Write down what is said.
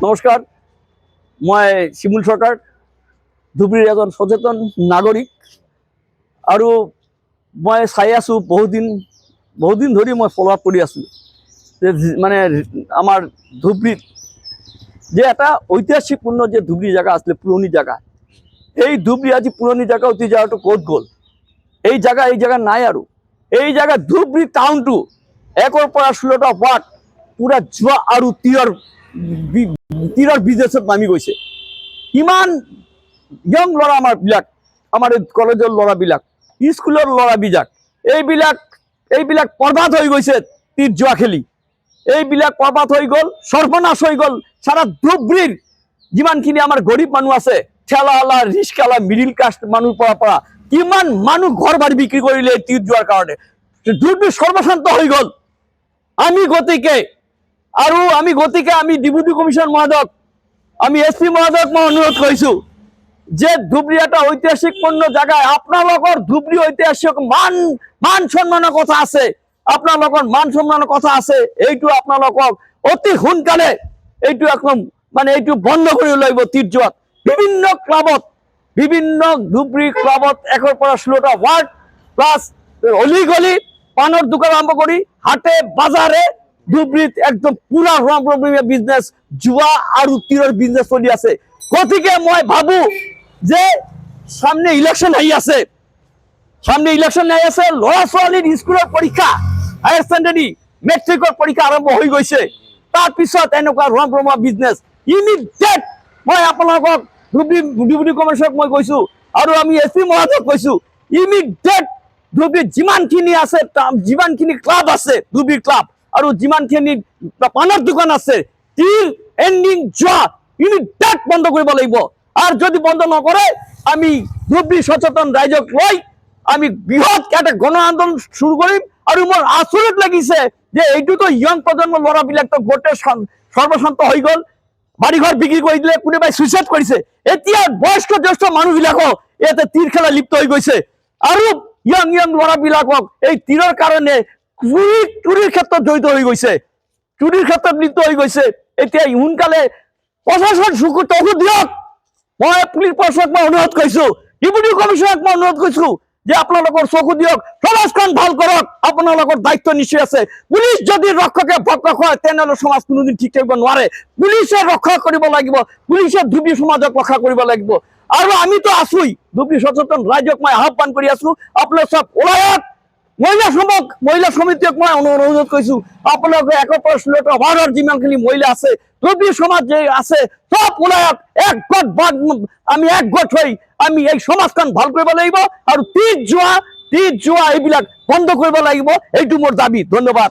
নমস্কাৰ, মই শিমুল সৰকাৰ, ধুবুৰীৰ এজন সচেতন নাগৰিক আৰু মই চাই আছোঁ বহুদিন ধৰি মই ফলো আপ কৰি আছোঁ যে মানে আমাৰ ধুবুৰীত যে এটা ঐতিহাসিকপূৰ্ণ যে ধুবুৰী জায়গা আছিলে, পুৰণি জায়গা, এই ধুবুৰী আজি পুৰণি জায়গা উঠি যাওয়াটো ক'ত গ'ল? এই জায়গা নাই আৰু এই জায়গা ধুবুৰী টাউনটো 1ৰ পৰা 16টা ৱাৰ্ড পুৰা জুৱা আৰু তীৰৰ বিজনেছত নামি গৈছে। ইমান ইয়ং ল'ৰা আমাৰ কলেজৰ ল'ৰাবিলাক, স্কুলৰ ল'ৰাবিলাক, এইবিলাক বৰবাদ হৈ গৈছে তীৰ জুৱা খেলি। এইবিলাক বৰবাদ হৈ গ'ল, সৰ্বনাশ হৈ গ'ল। সাৰা ধুবুৰীৰ যিমানখিনি আমাৰ গৰীব মানুহ আছে, ঠেলাৱালা, ৰিক্সাৱালা, মিডিল কাষ্ট মানুহ পৰা কিমান মানুহ ঘৰ বাৰী বিক্ৰী কৰিলে তীৰ জুৱাৰ কাৰণে। ধুবুৰী সৰ্বশান্ত হৈ গ'ল। আমি গতিকে আমি ডেপুটি কমিশনাৰ মহোদয়ক, আমি এসপি মহোদয়ক মই অনুৰোধ কৰিছোঁ যে ধুবুৰী এটা ঐতিহাসিকপূৰ্ণ জায়গা, আপোনালোকৰ ধুবুৰী ঐতিহাসিক মান সন্মানৰ কথা আছে, আপোনালোকৰ মান সন্মানৰ কথা আছে। এইটো আপোনালোকক অতি সোনকালে এইটো একদম এইটো বন্ধ কৰি লাগিব। তীৰ জুৱাত বিভিন্ন ধুবুৰী ক্লাবত 1ৰ পৰা 16টা ৱাৰ্ড প্লাছ অলি গলি পানৰ দোকান আৰম্ভ কৰি হাটে বাজাৰে ধুবুৰীত একদম পুৰা ৰমৰমিয়া বিজনেস, জুয়া আৰু তীৰৰ বিজনেস চলি আছে। গতিকে মই ভাবো যে সামনে ইলেকশন আহি আছে, ল'ৰা ছোৱালীৰ স্কুলৰ পৰীক্ষা, হায়াৰ সেকেন্ডাৰী, মেট্ৰিকৰ পৰীক্ষা আৰম্ভ হৈ গৈছে। তাৰপিছত এনেকুৱা ৰমৰমা বিজনেস ইমিডিয়েট মই আপোনালোকক ডেপুটি কমিশনাৰক মই কৈছোঁ আৰু আমি এসপি মহোদয়ক কৈছোঁ, ইমিডিয়েট ধুবুৰীত যিমানখিনি ক্লাব আছে, ধুবুৰী ক্লাব আৰু যিমানখিনি পানৰ দোকান আছে, তীৰ এন্ডিং জুৱা ইমিডিয়েট বন্ধ কৰিব লাগিব। আৰু যদি বন্ধ নকৰে আমি ধুবুৰী সচেতন ৰাইজক লৈ আমি বৃহৎ এটা গণ আন্দোলন শুৰু কৰিম। আৰু মোৰ আচৰিত লাগিছে যে এইটোতো ইয়ং প্ৰজন্মৰ ল'ৰাবিলাকতো গোটেই সৰ্বশান্ত হৈ গ'ল, বাড়িঘৰ বিক্ৰী কৰি দিলে, কোনোবাই সুইচাইড কৰিছে। এতিয়া বয়স্ক জ্যেষ্ঠ মানুহবিলাকো ইয়াতে তীৰ খেলা লিপ্ত হৈ গৈছে আৰু ইয়ং ল'ৰাবিলাকক এই তীৰৰ কাৰণে চুৰিৰ ক্ষেত্ৰত জড়িত হৈ গৈছে, চুৰিৰ ক্ষেত্ৰত লিপ্ত হৈ গৈছে। এতিয়া সোনকালে প্ৰশাসন চকু দিয়ক। মই পুলিচ প্ৰশাসনক মই অনুৰোধ কৰিছোঁ, ডেপুটি কমিশনাৰক মই অনুৰোধ কৰিছোঁ যে আপোনালোকৰ চকু দিয়ক, সমাজখন ভাল কৰক। আপোনালোকৰ দায়িত্ব নিশ্চয় আছে। পুলিচ যদি ৰক্ষকে ভক্ষক হয় তেনেহ'লে সমাজ কোনোদিন ঠিক থাকিব নোৱাৰে। পুলিচে ৰক্ষা কৰিব লাগিব, পুলিচে ধুবুৰী সমাজক ৰক্ষা কৰিব লাগিব। আৰু আমিতো আছোই, ধুবুৰী সচেতন ৰাইজক মই আহ্বান কৰি আছোঁ, আপোনালোক চব ওলায়ক। মহিলা সমিতিক মই অনুৰোধ কৰিছোঁ, আপোনালোকে 1ৰ পৰা 16টা ৱাৰ্ডৰ যিমানখিনি মহিলা আছে, ধুবুৰী সমাজ যে আছে, সব ওলায়ক। আমি একগোট হৈ আমি এই সমাজখন ভাল কৰিব লাগিব আৰু তীৰ জুৱা এইবিলাক বন্ধ কৰিব লাগিব। এইটো মোৰ দাবী। ধন্যবাদ।